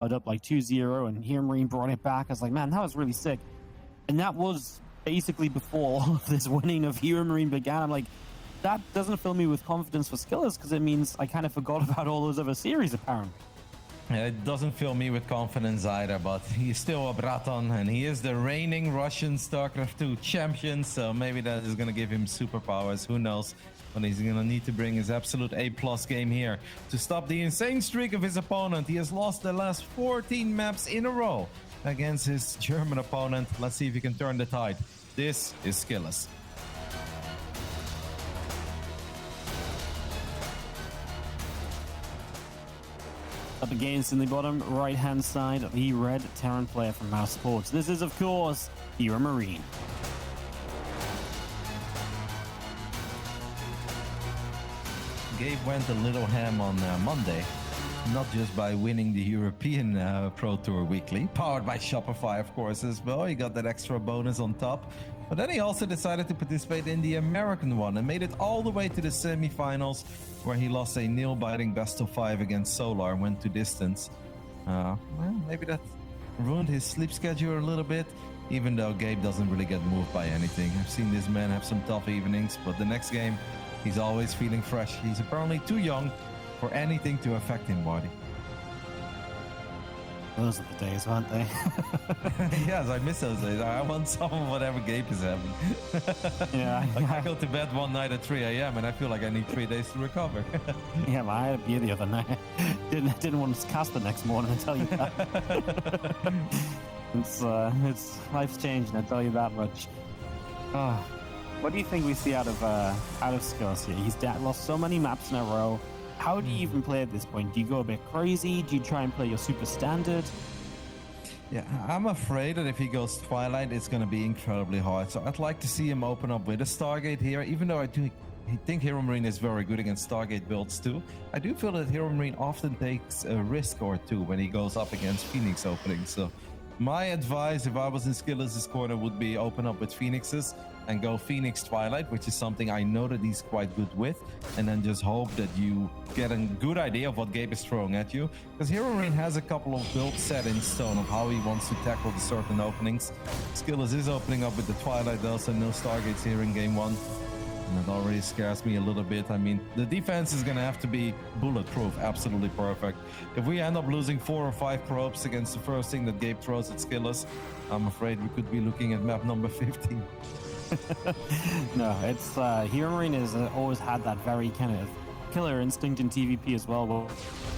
up like 2-0, and HeRoMaRinE brought it back. I was like, man, that was really sick. And that was basically before all of this winning of HeRoMaRinE began. I'm like, that doesn't fill me with confidence for SKillous, because it means I kind of forgot about all those other series, apparently. It doesn't fill me with confidence either, but he's still a Braton, and he is the reigning Russian StarCraft 2 champion, so maybe that is going to give him superpowers. Who knows? But he's going to need to bring his absolute A+ game here to stop the insane streak of his opponent. He has lost the last 14 maps in a row against his German opponent. Let's see if he can turn the tide. This is SKillous. Up against in the bottom right-hand side, the red Terran player from Mouse Sports. This is, of course, HeRoMaRinE. Gabe went a little ham on Monday, not just by winning the European Pro Tour Weekly, powered by Shopify, of course, as well. He got that extra bonus on top. But then he also decided to participate in the American one and made it all the way to the semifinals, where he lost a nail-biting best-of-5 against Solar and went to distance. Well, maybe that ruined his sleep schedule a little bit, even though Gabe doesn't really get moved by anything. I've seen this man have some tough evenings, but the next game, he's always feeling fresh. He's apparently too young for anything to affect him, Marty. Those are the days, aren't they? Yes, I miss those days. I want some of whatever Gabe is having. Yeah. Like I go to bed one night at 3 a.m. and I feel like I need 3 days to recover. Yeah, well, I had a beer the other night. Didn't want to cast the next morning, I tell you that. It's life's changing, I tell you that much. Oh, what do you think we see out of SKillous here? He's lost so many maps in a row. How do you even play at this point? Do you go a bit crazy? Do you try and play your super standard? Yeah, I'm afraid that if he goes Twilight, it's going to be incredibly hard. So I'd like to see him open up with a Stargate here, even though I think HeRoMaRinE is very good against Stargate builds too. I do feel that HeRoMaRinE often takes a risk or two when he goes up against Phoenix openings. So my advice, if I was in SKillous' corner, would be open up with Phoenixes and go Phoenix Twilight, which is something I know that he's quite good with, and then just hope that you get a good idea of what Gabe is throwing at you. Because HeRoMaRinE has a couple of builds set in stone of how he wants to tackle the certain openings. SKillous is opening up with the Twilight though, so no Stargates here in game one. And that already scares me a little bit. I mean, the defense is going to have to be bulletproof, absolutely perfect. If we end up losing 4 or 5 probes against the first thing that Gabe throws at SKillous, I'm afraid we could be looking at map number 15. No, it's HeRoMaRinE has always had that very kind of killer instinct in TVP as well,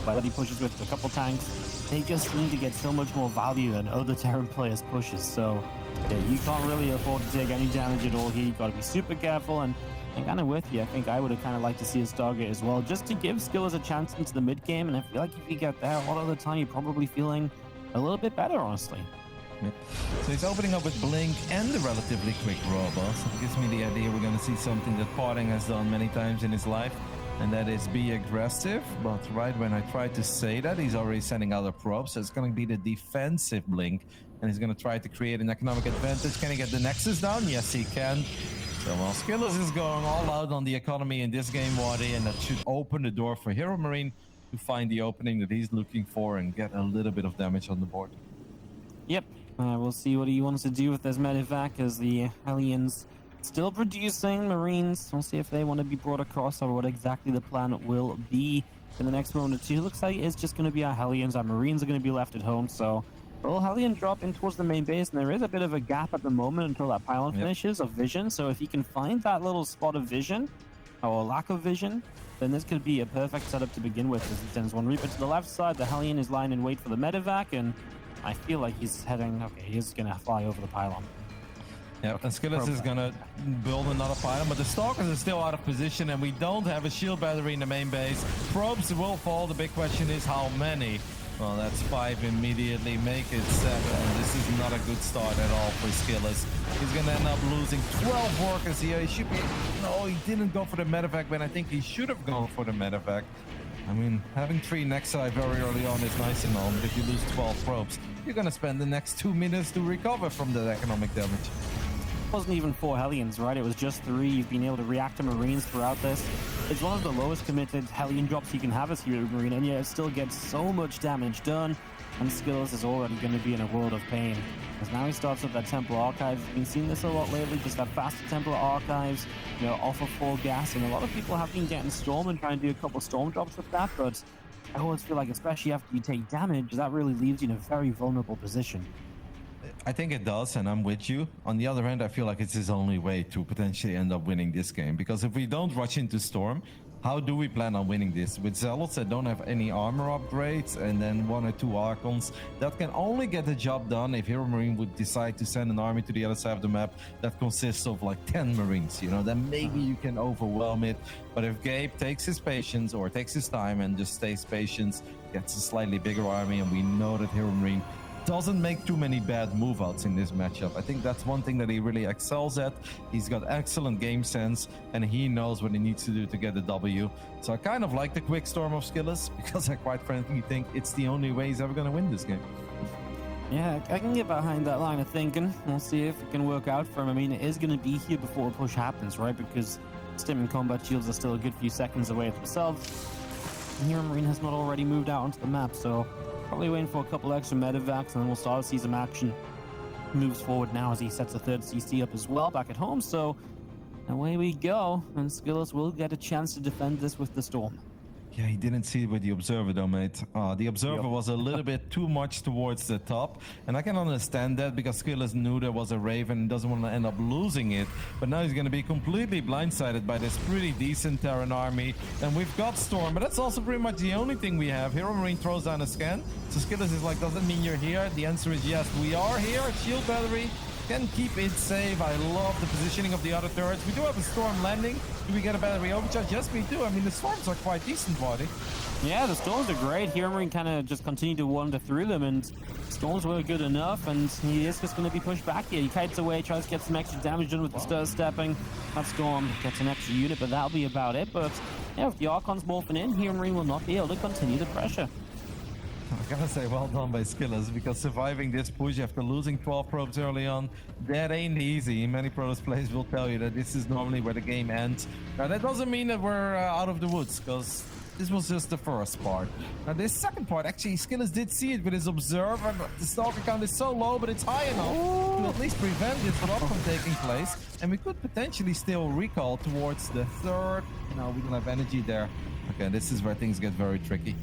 but he pushes with a couple tanks. They just need to get so much more value than other Terran players' pushes, so yeah, you can't really afford to take any damage at all here. You got to be super careful, and I'm kind of with you. I think I would have kind of liked to see a Stargate as well, just to give SKillous a chance into the mid game, and I feel like if you get there, a lot of the time you're probably feeling a little bit better, honestly. Yep. So he's opening up with Blink and the relatively quick Robo. So it gives me the idea we're going to see something that Parting has done many times in his life, and that is be aggressive. But right when I try to say that, he's already sending out a probe. So it's going to be the defensive Blink, and he's going to try to create an economic advantage. Can he get the Nexus down? Yes, he can. So while SKillous is going all out on the economy in this game, Wadi, and that should open the door for HeRoMaRinE to find the opening that he's looking for and get a little bit of damage on the board. Yep. We'll see what he wants to do with this medevac, as the Hellions still producing Marines. We'll see if they want to be brought across or what exactly the plan will be in the next round or two. Looks like it's just going to be our Hellions. Our Marines are going to be left at home, so well, Hellion drop in towards the main base, and there is a bit of a gap at the moment until that pylon finishes of vision. So if he can find that little spot of vision, or lack of vision, then this could be a perfect setup to begin with, as he sends one Reaper to the left side. The Hellion is lying in wait for the medevac, and I feel like he's heading... Okay, he's going to fly over the pylon. Yeah, and SKillous is going to build another pylon, but the Stalkers are still out of position, and we don't have a shield battery in the main base. Probes will fall. The big question is how many? Well, that's 5 immediately. Make it 7. This is not a good start at all for SKillous. He's going to end up losing 12 workers here. He should be... No, he didn't go for the medevac, but I think he should have gone for the medevac. I mean, having 3 Nexi very early on is nice and all, but if you lose 12 probes, you're going to spend the next 2 minutes to recover from that economic damage. wasn't even 4 Hellions, right? It was just 3. You've been able to react to Marines throughout this. It's one of the lowest committed Hellion drops you can have as HeRoMaRiNE, and yet it still gets so much damage done, and SKillous is already going to be in a world of pain. As now he starts up that Templar Archives. We've been seeing this a lot lately, just that faster Templar Archives, you know, off of full gas, and a lot of people have been getting Storm and trying to do a couple Storm drops with that, but I always feel like, especially after you take damage, that really leaves you in a very vulnerable position. I think it does, and I'm with you. On the other hand, I feel like it's his only way to potentially end up winning this game, because if we don't rush into Storm, how do we plan on winning this? With Zealots that don't have any armor upgrades, and then 1 or 2 Archons, that can only get the job done if HeRoMaRiNE would decide to send an army to the other side of the map that consists of like 10 Marines, you know, then maybe you can overwhelm it. But if Gabe takes his patience or takes his time and just stays patient, gets a slightly bigger army, and we know that HeRoMaRiNE doesn't make too many bad move outs in this matchup. I think that's one thing that he really excels at. He's got excellent game sense, and he knows what he needs to do to get the W. So I kind of like the quick storm of Skillous, because I quite frankly think it's the only way he's ever going to win this game. Yeah, I can get behind that line of thinking. We'll see if it can work out for him. I mean, it is going to be here before a push happens, right? Because Stim and combat shields are still a good few seconds away themselves. And HeRoMaRiNE has not already moved out onto the map, so probably waiting for a couple extra medevacs, and then we'll start to see some action. Moves forward now as he sets a 3rd CC up as well back at home, so away we go, and Skillous will get a chance to defend this with the Storm. Yeah, he didn't see it with the Observer though, mate. The Observer was a little bit too much towards the top, and I can understand that because Skillous knew there was a Raven and doesn't want to end up losing it. But now he's going to be completely blindsided by this pretty decent Terran army, and we've got Storm, but that's also pretty much the only thing we have. HeRoMaRiNE throws down a scan, so Skillous is like, doesn't mean you're here? The answer is yes, we are here. Shield battery can keep it safe. I love the positioning of the other turrets. We do have a Storm landing. Do we get a battery overcharge? Yes, we do. I mean, the Storms are quite decent, buddy. Yeah, the Storms are great. HeRoMaRiNE kind of just continued to wander through them, and Storms were good enough, and he is just going to be pushed back here. He kites away, tries to get some extra damage done with the stir stepping. That Storm gets an extra unit, but that'll be about it. But yeah, if the Archon's morphing in, HeRoMaRiNE will not be able to continue the pressure. I gotta say, well done by Skillous, because surviving this push after losing 12 probes early on, that ain't easy. Many Protoss players will tell you that this is normally where the game ends. Now, that doesn't mean that we're out of the woods, because this was just the first part. Now, this second part, actually, Skillous did see it with his Observer. The Stalker count is so low, but it's high enough to at least prevent this drop from taking place. And we could potentially still recall towards the 3rd. No, we don't have energy there. Okay, this is where things get very tricky.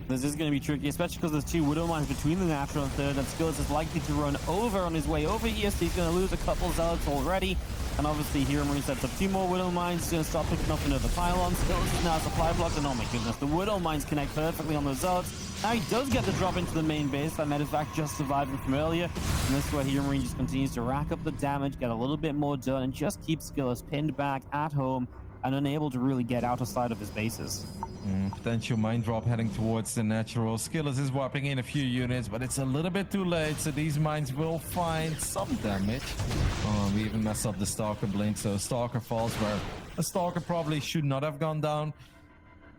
This is going to be tricky, especially because there's 2 Widow Mines between the natural and 3rd, and Skillous is likely to run over on his way over here, so he's going to lose a couple Zealots already. And obviously, HeRoMaRiNE sets up 2 more Widow Mines. He's going to start picking up another pylon. Skillous is now supply blocked, and oh my goodness, the Widow Mines connect perfectly on those Zealots. Now he does get the drop into the main base. That medevac just surviving from earlier. And this is where HeRoMaRiNE just continues to rack up the damage, get a little bit more done, and just keep Skillous pinned back at home and unable to really get out of sight of his bases. Potential mine drop heading towards the natural. Skillous is whopping in a few units, but it's a little bit too late, so these mines will find some damage. We even mess up the Stalker blink, so Stalker falls where a Stalker probably should not have gone down.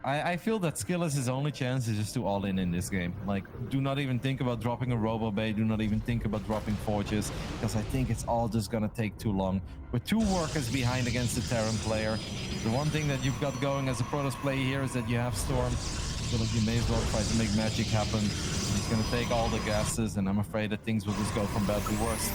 I feel that Skillous' only chance is just to all in this game. Like, do not even think about dropping a Robo Bay, do not even think about dropping Forges, because I think it's all just gonna take too long. With 2 workers behind against the Terran player, the one thing that you've got going as a Protoss player here is that you have Storm, so that you may as well try to make magic happen. He's gonna take all the gases, and I'm afraid that things will just go from bad to worse.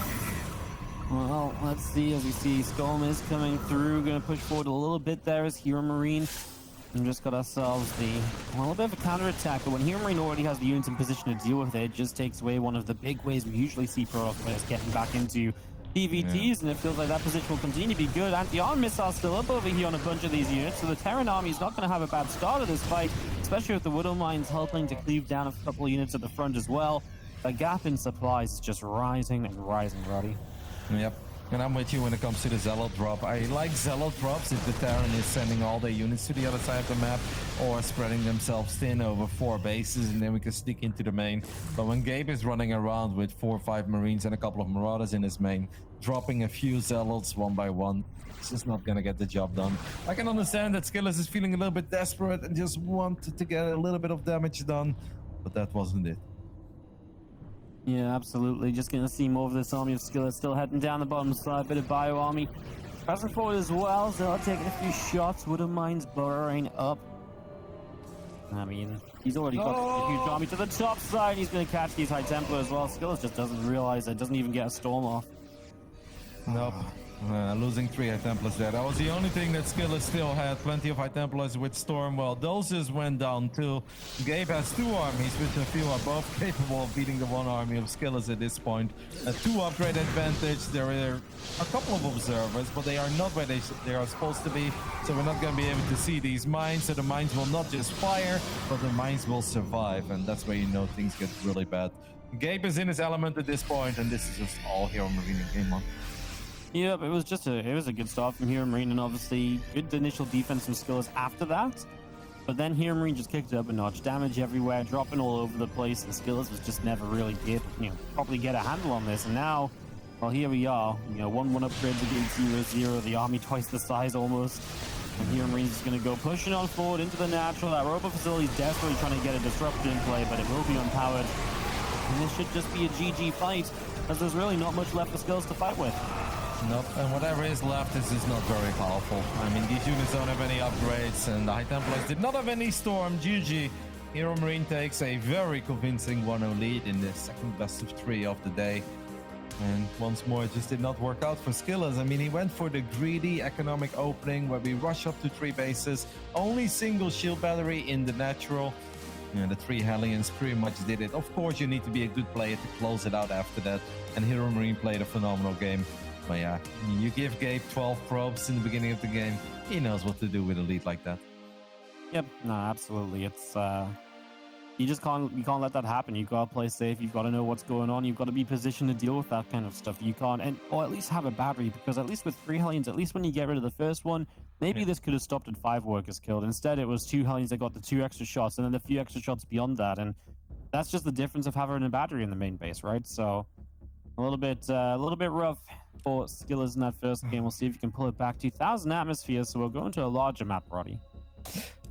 Well, let's see. As we see, Storm is coming through, gonna push forward a little bit there as HeRoMaRiNE. And just got ourselves a little bit of a counterattack, but when HeRoMaRiNE already has the units in position to deal with it, it just takes away one of the big ways we usually see Protoss players getting back into PvTs, and it feels like that position will continue to be good. Anti-arm missiles still up over here on a bunch of these units, so the Terran army is not going to have a bad start of this fight, especially with the Widow Mines helping to cleave down a couple of units at the front as well. The gap in supplies is just rising and rising, Roddy. Yep. And I'm with you when it comes to the Zealot drop. I like Zealot drops if the Terran is sending all their units to the other side of the map or spreading themselves thin over 4 bases, and then we can sneak into the main. But when Gabe is running around with 4 or 5 Marines and a couple of Marauders in his main, dropping a few Zealots one by one, it's just not gonna get the job done. I can understand that Skillous is feeling a little bit desperate and just wanted to get a little bit of damage done, but that wasn't it. Yeah, absolutely. Just gonna see more of this army of Skillous still heading down the bottom side. Bit of bio army pressing forward as well. So taking a few shots. HeRoMaRiNE's burrowing up. I mean, he's already got a huge army to the top side. He's gonna catch these High Templar as well. Skillous just doesn't realize it. Doesn't even get a storm off. Nope. Losing 3 High Templars there. That was the only thing that Skillous still had. Plenty of High Templars with Storm. Well, those just went down too. Gabe has 2 armies, which I feel are both capable of beating the 1 army of Skillous at this point. A 2 upgrade advantage. There are a couple of observers, but they are not where they are supposed to be. So we're not going to be able to see these mines. So the mines will not just fire, but the mines will survive. And that's where you know things get really bad. Gabe is in his element at this point, and this is just all HeRoMaRiNE in game 1. Yep, it was a good start from HeRoMaRiNE, and obviously good initial defense from Skillous after that. But then HeRoMaRiNE just kicked it up a notch, damage everywhere, dropping all over the place, and Skillous was just never really probably get a handle on this. And now, well, here we are, 1-1 upgrades against 0-0, the army twice the size almost. And HeRoMaRiNE's just going to go pushing on forward into the natural. That robot facility is desperately trying to get a disruptor in play, but it will be unpowered. And this should just be a GG fight, as there's really not much left for Skillous to fight with. Nope, and whatever is left is just not very powerful. I mean, these units don't have any upgrades, and the High Templars did not have any Storm. GG. HeRoMaRiNE takes a very convincing 1-0 lead in the second best of 3 of the day. And once more, it just did not work out for Skillous. I mean, he went for the greedy economic opening where we rush up to 3 bases, only single shield battery in the natural. And the 3 Hellions pretty much did it. Of course, you need to be a good player to close it out after that. And HeRoMaRiNE played a phenomenal game. But yeah, you give Gabe 12 probes in the beginning of the game, he knows what to do with a lead like that. Yep, no, absolutely. It's you can't let that happen. You've got to play safe. You've got to know what's going on. You've got to be positioned to deal with that kind of stuff. You can't, or at least have a battery, because at least with 3 Hellions, at least when you get rid of the first one, maybe this could have stopped at 5 workers killed. Instead, it was 2 Hellions that got the 2 extra shots, and then a few extra shots beyond that. And that's just the difference of having a battery in the main base, right? So a little bit rough for Skillous in that first game. We'll see if you can pull it back. 2,000 atmospheres, so we'll go into a larger map, Roddy.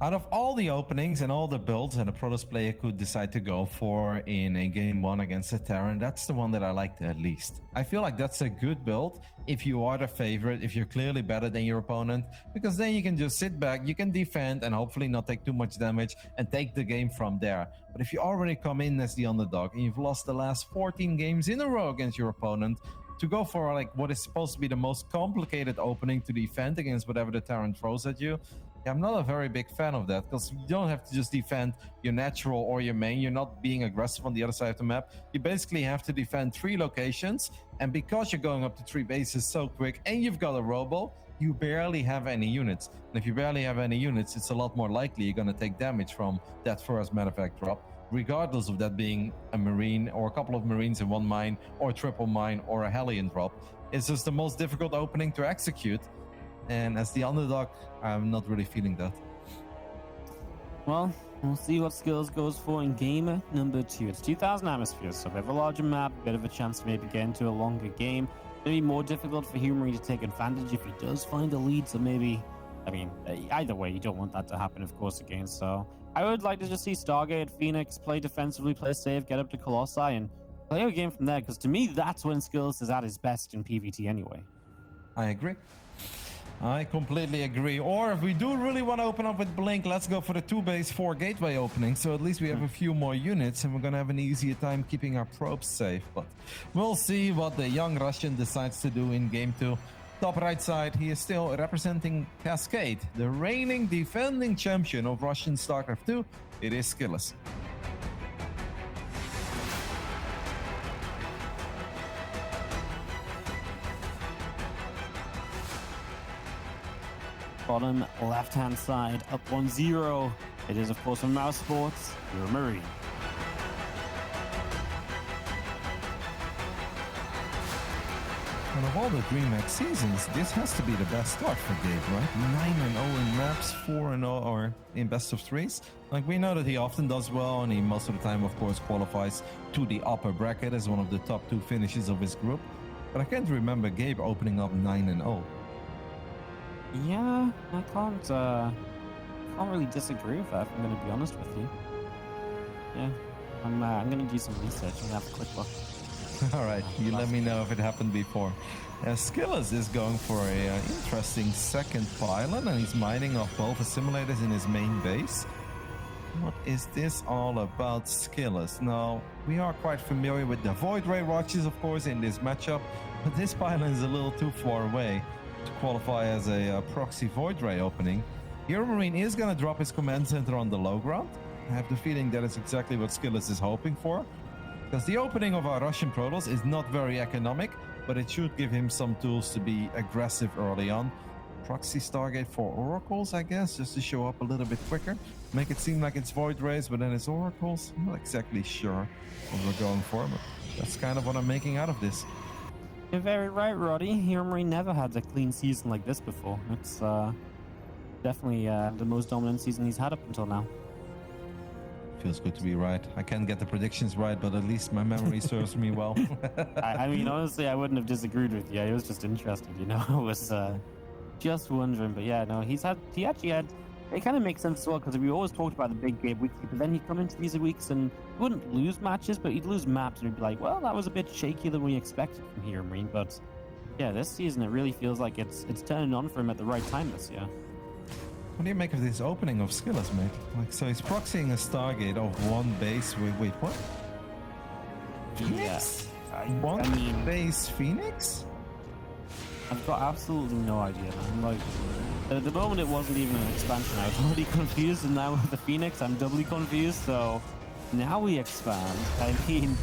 Out of all the openings and all the builds that a Protoss player could decide to go for in a game 1 against a Terran, that's the one that I like the least. I feel like that's a good build if you are the favorite, if you're clearly better than your opponent, because then you can just sit back, you can defend and hopefully not take too much damage and take the game from there. But if you already come in as the underdog and you've lost the last 14 games in a row against your opponent, to go for like what is supposed to be the most complicated opening to defend against whatever the Terran throws at you, I'm not a very big fan of that, because you don't have to just defend your natural or your main. You're not being aggressive on the other side of the map. You basically have to defend 3 locations, and because you're going up to 3 bases so quick and you've got a robo, you barely have any units. And if you barely have any units, it's a lot more likely you're going to take damage from that first medevac drop, regardless of that being a Marine or a couple of Marines in 1 mine or a triple mine or a Hellion drop. It's just the most difficult opening to execute. And as the underdog, I'm not really feeling that. Well, we'll see what Skillous goes for in game number 2. It's 2,000 atmospheres, so a bit of a larger map, a bit of a chance to maybe get into a longer game. Maybe more difficult for HeRoMaRiNE to take advantage if he does find a lead. So maybe, I mean, either way, you don't want that to happen, of course, again. So I would like to just see Stargate, Phoenix play defensively, play safe, get up to Colossi, and play a game from there. Because to me, that's when Skillous is at his best in PvT anyway. I agree. I completely agree. Or if we do really want to open up with Blink, let's go for the 2 base 4 gateway opening. So at least we have a few more units and we're going to have an easier time keeping our probes safe. But we'll see what the young Russian decides to do in game 2. Top right side, he is still representing Cascade, the reigning defending champion of Russian StarCraft 2. It is Skillous. Bottom left-hand side, up 1-0. It is, of course, from Mouse Sports, HeRoMaRiNE. And of all the DreamHack seasons, this has to be the best start for Gabe, right? 9-0 in maps, 4-0 or in best of 3s. Like, we know that he often does well, and he most of the time, of course, qualifies to the upper bracket as one of the top 2 finishes of his group. But I can't remember Gabe opening up 9-0. Yeah, I can't really disagree with that, if I'm going to be honest with you. Yeah. I'm gonna do some research and have a quick look. All right, you let me know if it happened before. SKillous is going for a interesting second pylon, and he's mining off both simulators in his main base. What is this all about, SKillous? Now, we are quite familiar with the Void Ray watches, of course, in this matchup, but this pylon is a little too far away to qualify as a proxy Void Ray opening. HeRoMaRinE is going to drop his command center on the low ground. I have the feeling that is exactly what SKillous is hoping for, because the opening of our Russian Protoss is not very economic, but it should give him some tools to be aggressive early on. Proxy Stargate for Oracles, I guess, just to show up a little bit quicker. Make it seem like it's Void Rays, but then it's Oracles. I'm not exactly sure what we're going for, but that's kind of what I'm making out of this. You're very right, Roddy. HeRoMaRinE never had a clean season like this before. It's definitely the most dominant season he's had up until now. Feels good to be right. I can't get the predictions right, but at least my memory serves me well. I mean, honestly, I wouldn't have disagreed with you. I was just interested, you know. I was just wondering, but yeah, no, he actually had. It kind of makes sense as well, because we always talked about the big game weekly, but then he'd come into these weeks and he wouldn't lose matches, but he'd lose maps, and he'd be like, well, that was a bit shakier than we expected from HeRoMaRinE. But yeah, this season it really feels like it's turning on for him at the right time this year. What do you make of this opening of SKillous, mate? Like, so he's proxying a Stargate of one base. Wait, what? Phoenix? Yeah, One I mean, base Phoenix? I've got absolutely no idea, man. Like, at the moment it wasn't even an expansion. I was already confused, and now with the Phoenix, I'm doubly confused. So now we expand. I mean,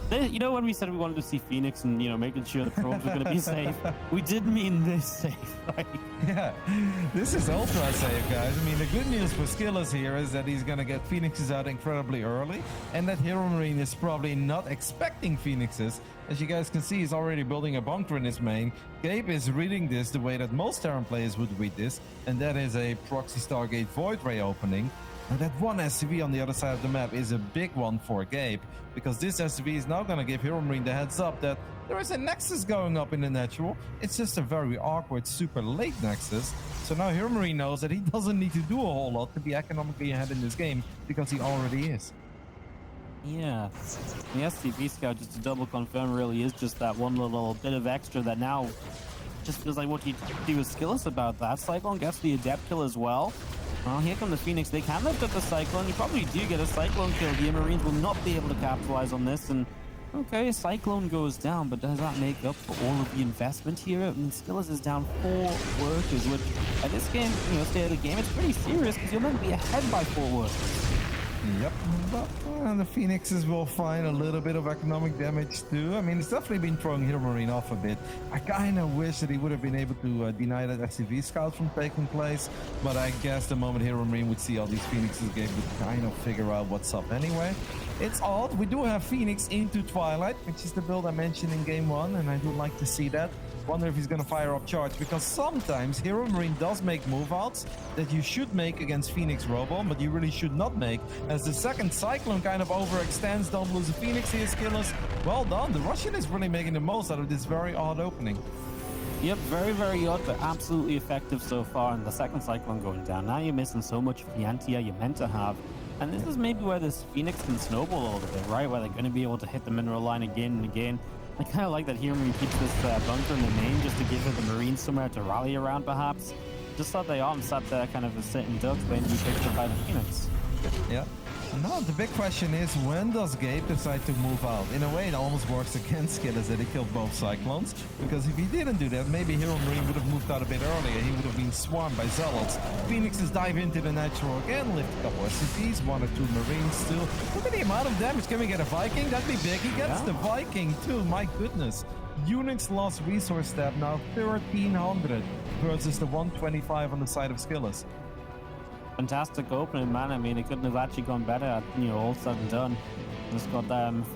you know, when we said we wanted to see Phoenix and, you know, making sure the probes were going to be safe, we did mean this safe. Like, Yeah, this is ultra safe, guys. I mean, the good news for SKillous here is that he's gonna get Phoenixes out incredibly early, and that HeRoMaRinE is probably not expecting Phoenixes. As you guys can see, he's already building a bunker in his main. Gabe is reading this the way that most Terran players would read this, and that is a proxy Stargate Void Ray opening. And that one SCV on the other side of the map is a big one for Gabe, because this SCV is now going to give HeRoMaRinE the heads up that there is a Nexus going up in the natural. It's just a very awkward, super late Nexus. So now HeRoMaRinE knows that he doesn't need to do a whole lot to be economically ahead in this game, because he already is. yeah, the SCV scout, just to double confirm, really is just that one little bit of extra that now just feels like what you do with SKillous about that. Cyclone gets the Adept kill as well. Well, here come the Phoenix. They can lift up the Cyclone. You probably do get a Cyclone kill here. Marines will not be able to capitalize on this. And okay, Cyclone goes down, but does that make up for all of the investment here? I mean, SKillous is down 4 workers, which at this game, you know, state of the game, it's pretty serious because you'll never be ahead by 4 workers. Yep, but the Phoenixes will find a little bit of economic damage too. I mean, it's definitely been throwing HeRoMaRinE off a bit. I kind of wish that he would have been able to deny that SCV scout from taking place, but I guess the moment HeRoMaRinE would see all these Phoenixes, Gabe would kind of figure out what's up anyway. It's odd. We do have Phoenix into Twilight, which is the build I mentioned in game 1, and I do like to see that. Wonder if he's going to fire up charge, because sometimes HeRoMaRinE does make move outs that you should make against Phoenix Robo, but you really should not make, as the second Cyclone kind of overextends. Don't lose a Phoenix here, SKillous. Well done. The Russian is really making the most out of this very odd opening. Yep, very, very odd, but absolutely effective so far. And the second Cyclone going down. Now you're missing so much of the anti-air you meant to have. And this is maybe where this Phoenix can snowball a little bit, right? Where they're going to be able to hit the mineral line again and again. I kind of like that HeRoMaRinE keeps this bunker in the main just to give it the Marines somewhere to rally around, perhaps. Just thought they are sat there kind of a sitting ducks waiting to be picked up by the Phoenix. Yeah. No, the big question is, when does Gabe decide to move out? In a way, it almost works against SKillous that he killed both Cyclones, because if he didn't do that, maybe HeRoMaRinE would have moved out a bit earlier. He would have been swarmed by Zealots. Phoenixes dive into the natural again, lift a couple of SCVs, 1 or 2 Marines still. Look at the amount of damage. Can we get a Viking? That'd be big. He gets the Viking too, my goodness. Units lost resource stab now 1300 versus the 125 on the side of SKillous. Fantastic opening, man. I mean, it couldn't have actually gone better, you know, all said and done. Just got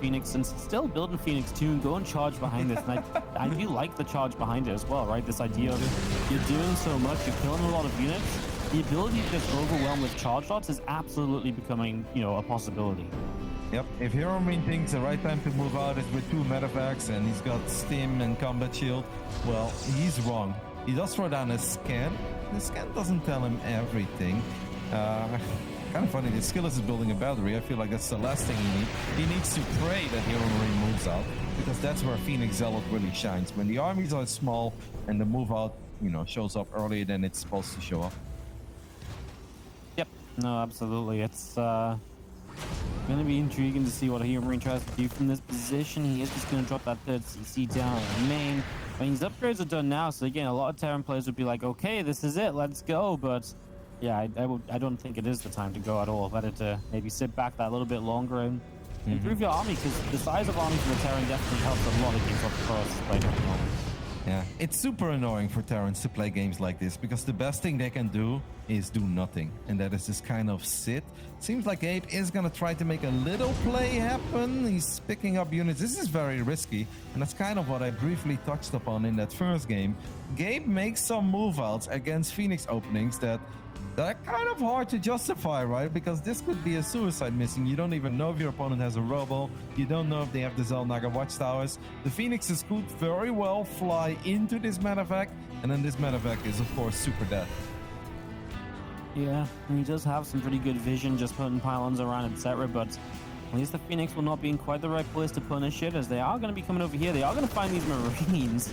Phoenix, and still building Phoenix 2 and go and charge behind this. And I do like the charge behind it as well, right? This idea of you're doing so much, you're killing a lot of units. The ability to just overwhelm with charge lots is absolutely becoming, you know, a possibility. Yep, if HeRoMaRinE thinks the right time to move out is with 2 medevacs and he's got Stim and Combat Shield, well, he's wrong. He does throw down a scan. The scan doesn't tell him everything. Kind of funny that SKillous is building a battery. I feel like that's the last thing he needs. He needs to pray that HeRoMaRinE moves out, because that's where Phoenix Zealot really shines. When the armies are small and the move out, you know, shows up earlier than it's supposed to show up. Yep. No, absolutely. It's going to be intriguing to see what HeRoMaRinE tries to do from this position. He is just going to drop that third CC down in main. I mean, his upgrades are done now, so again, a lot of Terran players would be like, okay, this is it, let's go. But yeah, I don't think it is the time to go at all. Better to maybe sit back that little bit longer and improve your army, because the size of armies for the Terran definitely helps a lot of games up close to play at the moment. Yeah, it's super annoying for Terrans to play games like this, because the best thing they can do is do nothing, and that is just kind of sit. Seems like Gabe is gonna try to make a little play happen. He's picking up units. This is very risky, and that's kind of what I briefly touched upon in that first game. Gabe makes some move outs against Phoenix openings that are kind of hard to justify, right? Because this could be a suicide mission. You don't even know if your opponent has a Robo. You don't know if they have the Zelnaga watchtowers. The Phoenixes could very well fly into this medevac, and then this medevac is, of course, super dead. Yeah, and he does have some pretty good vision, just putting pylons around, etc. But at least the Phoenix will not be in quite the right place to punish it, as they are going to be coming over here. They are going to find these Marines.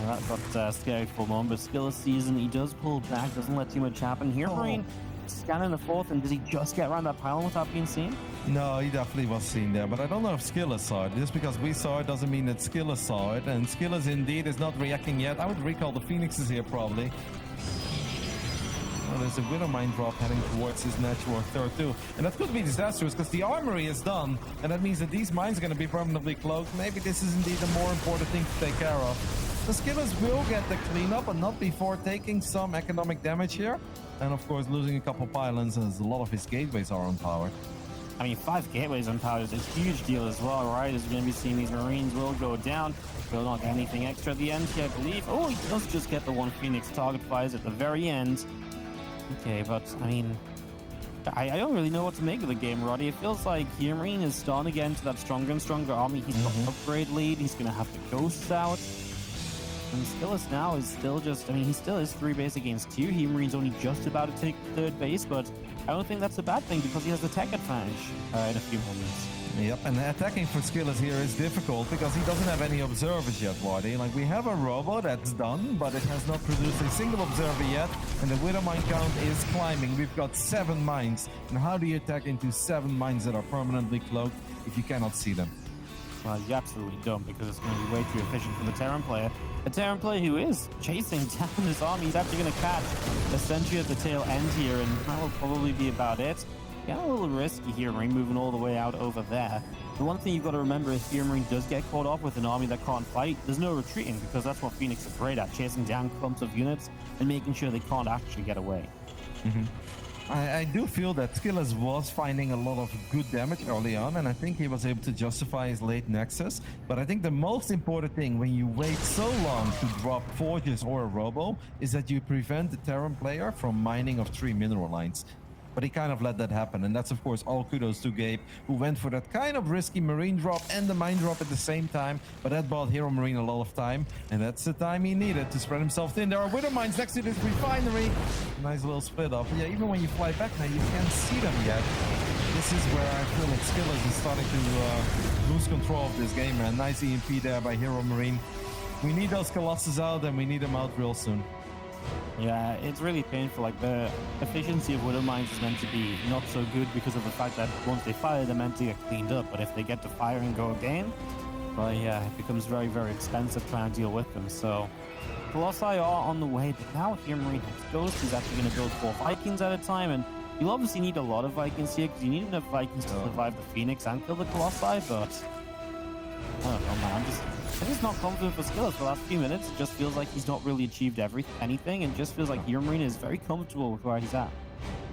Yeah, that got scary for a moment, but SKillous season, he does pull back, doesn't let too much happen. HeRoMaRinE scanning the fourth, and does he just get around that pylon without being seen? No, he definitely was seen there, but I don't know if SKillous saw it. Just because we saw it doesn't mean that SKillous saw it, and SKillous indeed is not reacting yet. I would recall the Phoenixes here probably. Well, there's a HeRoMaRinE drop heading towards his natural third too, and that could be disastrous because the armory is done, and that means that these mines are going to be permanently cloaked. Maybe this is indeed a more important thing to take care of. The SKillous will get the cleanup, and not before taking some economic damage here, and of course losing a couple pylons, as a lot of his gateways are unpowered. I mean, 5 gateways unpowered is a huge deal as well, right? As we're going to be seeing these Marines will go down. Will not get anything extra at the end here, I believe. Oh, he does just get the one Phoenix target fires at the very end. Okay, but I mean, I don't really know what to make of the game, Roddy. It feels like HeRoMaRinE is starting again to that stronger and stronger army. He's got an upgrade lead. He's going to have the ghosts out. And SKillous now is still just, I mean, he still is 3 base against 2. HeRoMaRiNE's only just about to take the 3rd base, but I don't think that's a bad thing because he has the tech advantage in a few moments. Yep, and attacking for SKillous here is difficult because he doesn't have any observers yet, Waddy. Like, we have a Robo that's done, but it has not produced a single observer yet, and the HeRoMaRinE count is climbing. We've got 7 mines, and how do you attack into 7 mines that are permanently cloaked if you cannot see them? Well, you absolutely don't, because it's going to be way too efficient for the Terran player. A Terran player who is chasing down this army. He's actually going to catch a sentry at the tail end here, and that will probably be about it. Got a little risky here, HeRoMaRinE moving all the way out over there. The one thing you've got to remember is HeRoMaRinE does get caught up with an army that can't fight. There's no retreating, because that's what Phoenix is great at, chasing down clumps of units and making sure they can't actually get away. I do feel that SKillous was finding a lot of good damage early on, and I think he was able to justify his late Nexus. But I think the most important thing when you wait so long to drop Forges or a Robo is that you prevent the Terran player from mining of 3 mineral lines. But he kind of let that happen, and that's of course all kudos to Gabe, who went for that kind of risky Marine drop and the mine drop at the same time, but that bought HeRoMaRinE a lot of time, and that's the time he needed to spread himself thin. There are Widow mines next to this refinery. Nice little split up. Yeah, even when you fly back now, you can't see them yet. This is where I feel like SKillous is starting to lose control of this game, man. Nice EMP there by HeRoMaRinE. We need those Colossus out, and we need them out real soon. Yeah, it's really painful. Like, the efficiency of Widow Mines is meant to be not so good because of the fact that once they fire, they're meant to get cleaned up. But if they get to fire and go again, well, yeah, it becomes very, very expensive trying to deal with them. So, Colossi are on the way, but now HeRoMaRinE has Ghost. He's actually going to build 4 Vikings at a time, and you'll obviously need a lot of Vikings here because you need enough Vikings to survive the Phoenix and kill the Colossi, but I don't know, man. I'm just not confident for SKillous for the last few minutes. It just feels like he's not really achieved anything, and just feels like HeRoMaRinE is very comfortable with where he's at.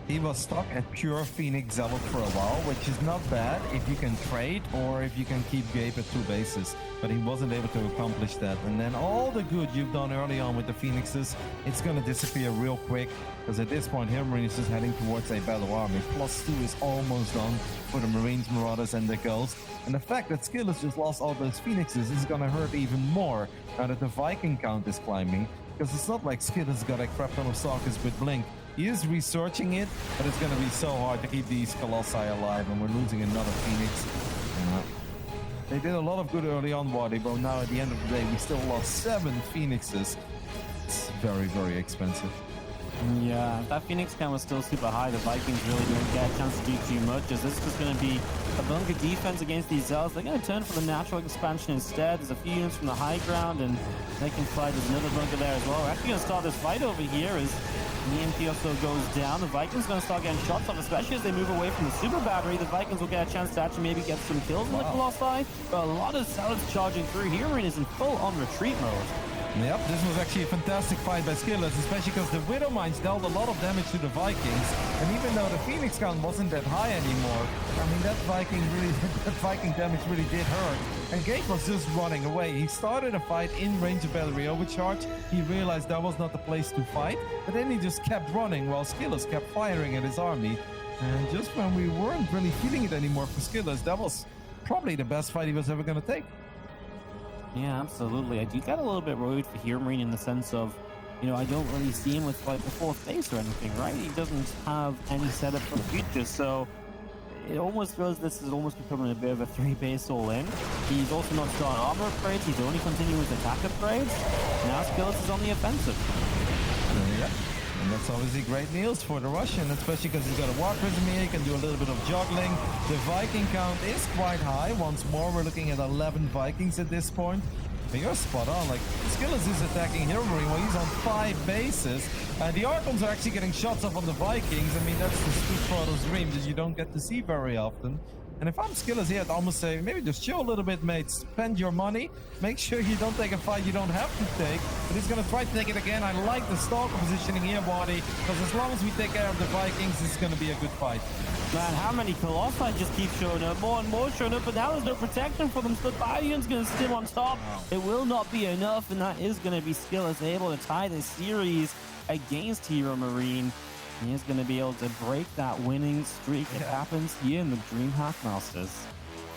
He was stuck at pure Phoenix Zealot for a while, which is not bad if you can trade or if you can keep Gabe at 2 bases. But he wasn't able to accomplish that. And then all the good you've done early on with the Phoenixes, it's going to disappear real quick. Because at this point, HeRoMaRinE is just heading towards a battle army. +2 is almost done for the Marines, Marauders, and the Ghosts. And the fact that SKillous just lost all those Phoenixes is going to hurt even more now that the Viking count is climbing. Because it's not like SKillous got a crap ton of Stalkers with Blink. He is researching it, but it's going to be so hard to keep these Colossi alive, and we're losing another Phoenix. They did a lot of good early on, Wadi, but now at the end of the day, we still lost 7 Phoenixes. It's very, very expensive. Yeah, if that Phoenix count was still super high, the Vikings really don't get a chance to do too much, as this is just going to be a bunker defense against these Zealots. They're going to turn for the natural expansion instead. There's a few units from the high ground, and they can fly. There's another bunker there as well. We're actually going to start this fight over here as the EMP also goes down. The Vikings are going to start getting shots off, especially as they move away from the super battery. The Vikings will get a chance to actually maybe get some kills on the Colossi, but a lot of Zealots charging through. HeRoMaRinE is in full-on retreat mode. Yep, this was actually a fantastic fight by SKillous, especially because the Widow Mines dealt a lot of damage to the Vikings. And even though the Phoenix count wasn't that high anymore, I mean, that Viking damage really did hurt. And Gate was just running away. He started a fight in range of battery overcharge. He realized that was not the place to fight, but then he just kept running while SKillous kept firing at his army. And just when we weren't really feeling it anymore for SKillous, that was probably the best fight he was ever going to take. Yeah, absolutely. I do get a little bit worried for HeRoMaRinE in the sense of, you know, I don't really see him with like the 4th base or anything, right? He doesn't have any setup for the future, so it almost feels this is almost becoming a bit of a 3-base all-in. He's also not starting armor upgrades, he's only continuing with attack upgrades. Now SKillous is on the offensive. Yeah. And that's obviously great news for the Russian, especially because he's got a War Prism here. He can do a little bit of juggling. The Viking count is quite high. Once more, we're looking at 11 Vikings at this point. But you're spot on. Like, SKillous is attacking HeRoMaRinE while he's on 5 bases. The Archons are actually getting shots off on the Vikings. I mean, that's the Speed Throtter's dream that you don't get to see very often. And if I'm SKillous here, I'd almost say, maybe just chill a little bit, mate. Spend your money. Make sure you don't take a fight you don't have to take. But he's going to try to take it again. I like the Stalker positioning here, Wadi, because as long as we take care of the Vikings, it's going to be a good fight. Man, how many Colossi just keep showing up? More and more showing up, but now there's no protection for them. So the Bioun's going to stim on top. It will not be enough, and that is going to be SKillous able to tie this series against HeRoMaRinE. He is going to be able to break that winning streak. It happens here in the DreamHack Masters.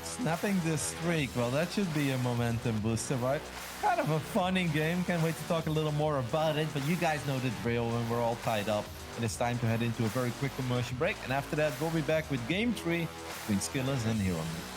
Snapping this streak, well, that should be a momentum booster, right? Kind of a funny game. Can't wait to talk a little more about it, but you guys know the drill when we're all tied up. And it's time to head into a very quick commercial break. And after that, we'll be back with Game 3 between SKillous and HeRoMaRinE.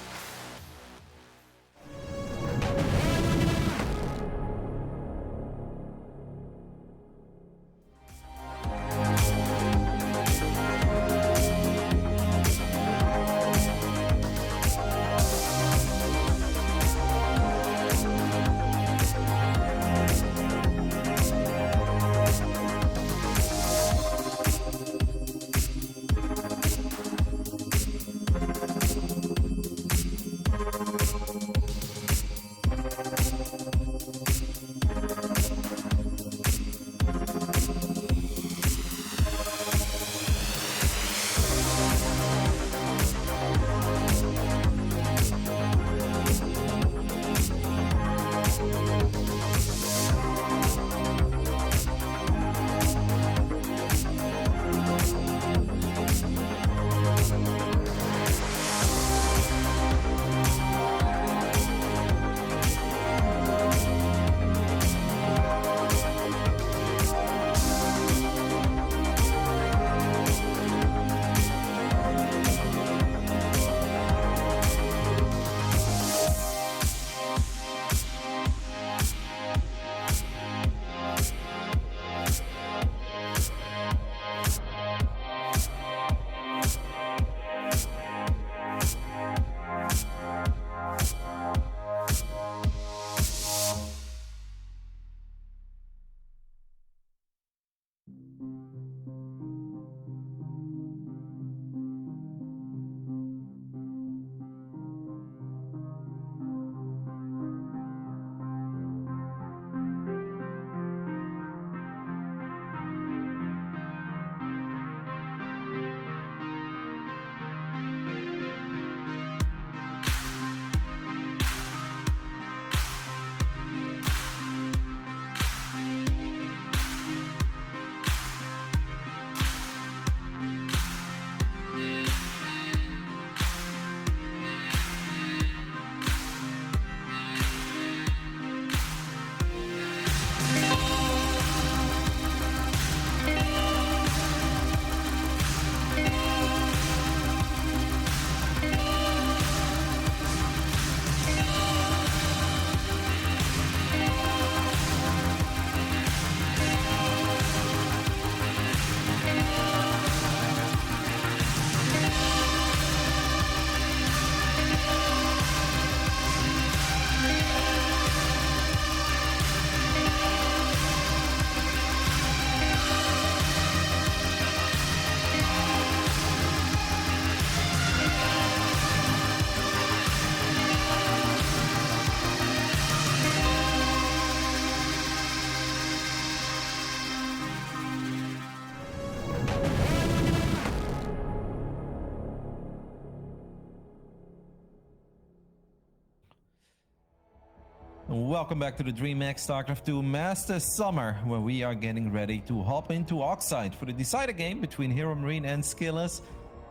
Welcome back to the DreamHack StarCraft 2 Master Summer, where we are getting ready to hop into Oxide for the decider game between HeRoMaRinE and SKillous.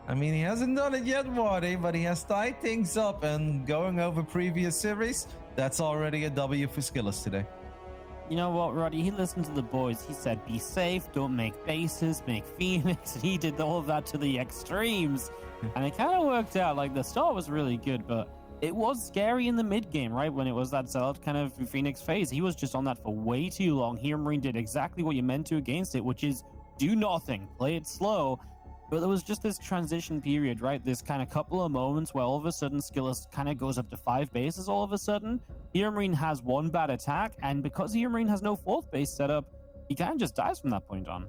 I mean, he hasn't done it yet, Wardy, but he has tied things up, and going over previous series, that's already a W for SKillous today. You know what, Roddy? He listened to the boys. He said, be safe, don't make bases, make Phoenix. And he did all of that to the extremes. And it kind of worked out. Like, the start was really good, but it was scary in the mid game, right? When it was that Zealot kind of Phoenix phase. He was just on that for way too long. HeRoMaRinE did exactly what you meant to against it, which is do nothing, play it slow. But there was just this transition period, right? This kind of couple of moments where all of a sudden SKillous kind of goes up to 5 bases all of a sudden. HeRoMaRinE has one bad attack, and because HeRoMaRinE has no 4th base set up, he kind of just dies from that point on.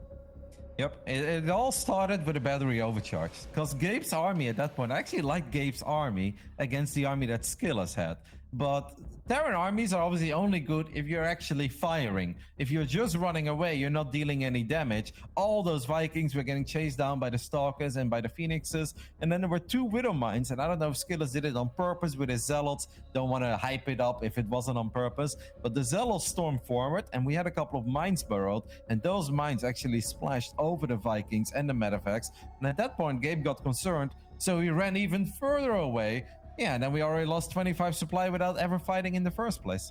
Yep, it all started with a battery overcharge. Because Gabe's army at that point, I actually like Gabe's army against the army that SKillous had. But Terran armies are obviously only good if you're actually firing. If you're just running away, you're not dealing any damage. All those Vikings were getting chased down by the Stalkers and by the Phoenixes. And then there were 2 Widow Mines, and I don't know if SKillous did it on purpose with his Zealots. Don't want to hype it up if it wasn't on purpose. But the Zealots stormed forward, and we had a couple of mines burrowed, and those mines actually splashed over the Vikings and the Medevacs. And at that point, Gabe got concerned, so he ran even further away. Yeah, and then we already lost 25 supply without ever fighting in the first place.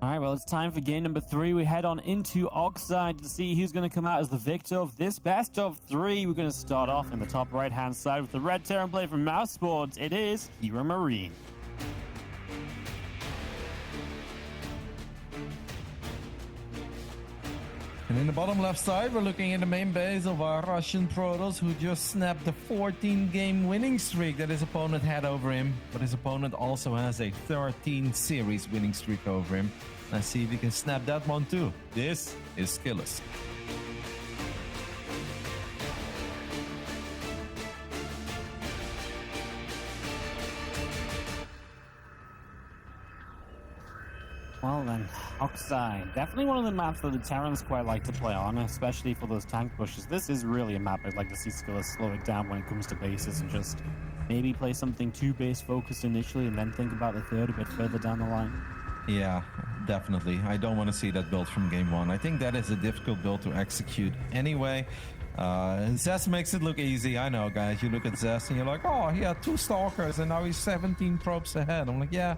All right, well, it's time for game number 3. We head on into Oxide to see who's going to come out as the victor of this best of 3. We're going to start off in the top right-hand side with the red Terran play from Mouse Sports. It is HeRoMaRinE. And in the bottom left side, we're looking at the main base of our Russian Protoss, who just snapped the 14-game winning streak that his opponent had over him. But his opponent also has a 13-series winning streak over him. Let's see if he can snap that one too. This is SKillous. Well then, Oxide. Definitely one of the maps that the Terrans quite like to play on, especially for those tank pushes. This is really a map I'd like to see SKillous slow it down when it comes to bases and just maybe play something 2-base focused initially and then think about the 3rd a bit further down the line. Yeah, definitely. I don't want to see that build from game 1. I think that is a difficult build to execute anyway. Zest makes it look easy. I know, guys. You look at Zest and you're like, oh, he had 2 Stalkers and now he's 17 probes ahead. I'm like, yeah.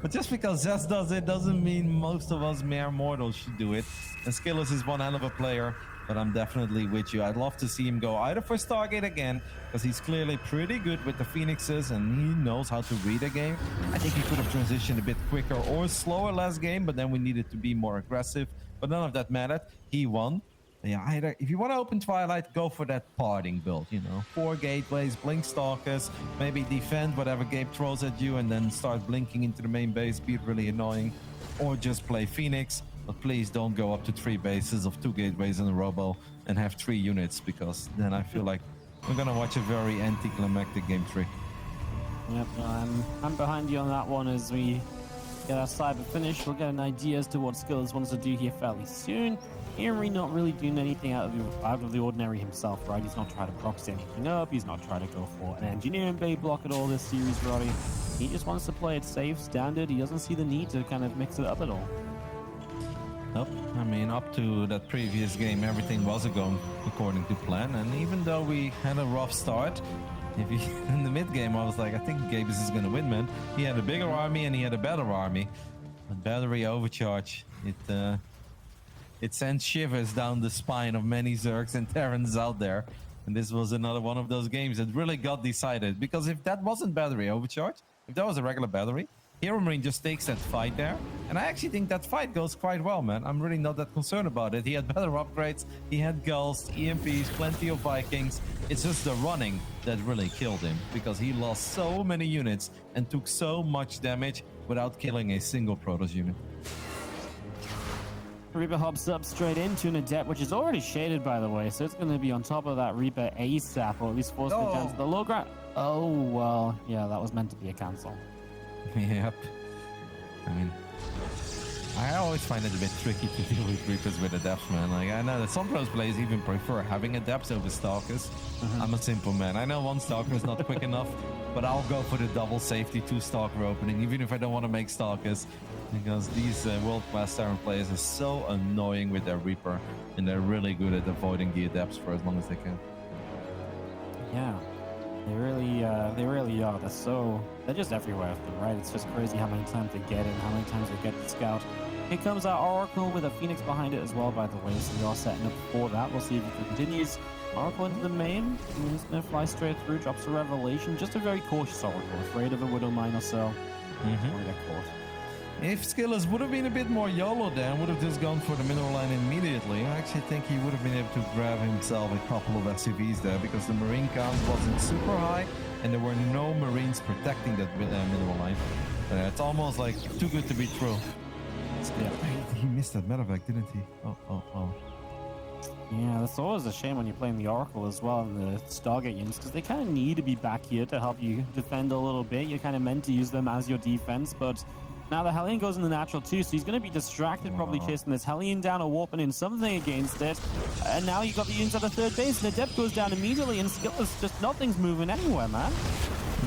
But just because Zest does it doesn't mean most of us mere mortals should do it. And SKillous is one hell of a player, but I'm definitely with you. I'd love to see him go either for Stargate again, because he's clearly pretty good with the Phoenixes and he knows how to read a game. I think he could have transitioned a bit quicker or slower last game, but then we needed to be more aggressive. But none of that mattered. He won. Yeah, either if you want to open Twilight, go for that parting build, you know. 4 gateways, blink Stalkers, maybe defend whatever Gabe throws at you and then start blinking into the main base, be really annoying. Or just play Phoenix, but please don't go up to 3 bases of 2 gateways and a robo and have 3 units, because then I feel like we're gonna watch a very anticlimactic game 3. Yep, I'm behind you on that one as we get our cyber finish. We'll get an idea as to what SKillous wants to do here fairly soon. HeRoMaRinE not really doing anything out of the ordinary himself, right? He's not trying to proxy anything up. He's not trying to go for an engineering bay block at all this series, Roddy. He just wants to play it safe, standard. He doesn't see the need to kind of mix it up at all. Nope. I mean, up to that previous game, everything was going according to plan. And even though we had a rough start, in the mid game, I was like, I think Gabus is going to win, man. He had a bigger army and he had a better army. But battery overcharge, it sends shivers down the spine of many Zergs and Terrans out there. And this was another one of those games that really got decided. Because if that wasn't battery overcharge, if that was a regular battery, HeRoMaRinE just takes that fight there. And I actually think that fight goes quite well, man. I'm really not that concerned about it. He had better upgrades. He had Gulls, EMPs, plenty of Vikings. It's just the running that really killed him. Because he lost so many units and took so much damage without killing a single Protoss unit. Reaper hops up straight into an Adept, which is already shaded, by the way, so it's going to be on top of that Reaper ASAP, or at least forcing it down to the low ground. Oh, well, yeah, that was meant to be a cancel. Yep. I mean, I always find it a bit tricky to deal with Reapers with Adepts, man. Like, I know that some pros players even prefer having Adepts over Stalkers. I'm a simple man. I know one Stalker is not quick enough, but I'll go for the double safety 2 Stalker opening, even if I don't want to make Stalkers, because these world-class Terran players are so annoying with their Reaper, and they're really good at avoiding the Adepts for as long as they can. Yeah, they really are. They're just everywhere with them, right? It's just crazy how many times they get in, how many times they get the scout. Here comes our Oracle with a Phoenix behind it as well, by the way, so we are setting up for that. We'll see if it continues. Oracle into the main. He's going to fly straight through, drops a Revelation. Just a very cautious Oracle, afraid of a Widow Mine or so. Or get caught. If Skillous would have been a bit more YOLO then, would have just gone for the mineral line immediately, I actually think he would have been able to grab himself a couple of SCVs there, because the Marine count wasn't super high, and there were no Marines protecting that mineral line. It's almost like too good to be true. Yeah. He missed that medevac, didn't he? Oh. Yeah, that's always a shame when you're playing the Oracle as well and the Stargate units, because they kind of need to be back here to help you defend a little bit. You're kind of meant to use them as your defense, but now the Hellion goes in the natural too, so he's going to be distracted, probably chasing this Hellion down or warping in something against it. And now you've got the units at the third base, and the depth goes down immediately, and Skillous, just nothing's moving anywhere, man.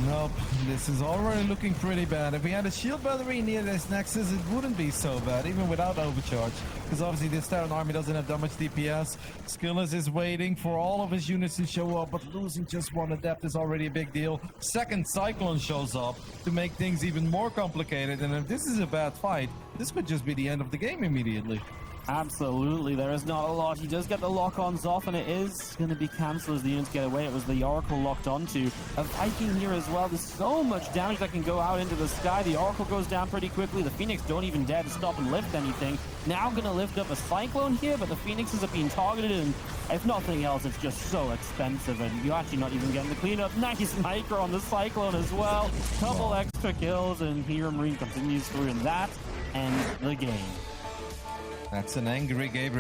Nope, this is already looking pretty bad. If we had a shield battery near this Nexus, it wouldn't be so bad, even without overcharge. Because obviously this Terran army doesn't have that much DPS. Skillous is waiting for all of his units to show up, but losing just one Adept is already a big deal. Second Cyclone shows up to make things even more complicated, and if this is a bad fight, this could just be the end of the game immediately. Absolutely, there is not a lot. He does get the lock-ons off, and it is going to be cancelled as the units get away. It was the Oracle locked onto. A Viking here as well. There's so much damage that can go out into the sky. The Oracle goes down pretty quickly. The Phoenix don't even dare to stop and lift anything. Now going to lift up a Cyclone here, but the Phoenixes are being targeted, and if nothing else, it's just so expensive, and you're actually not even getting the cleanup. Nice micro on the Cyclone as well. Couple extra kills, and HeRoMaRinE continues through, and that ends the game. That's an angry Gabriel.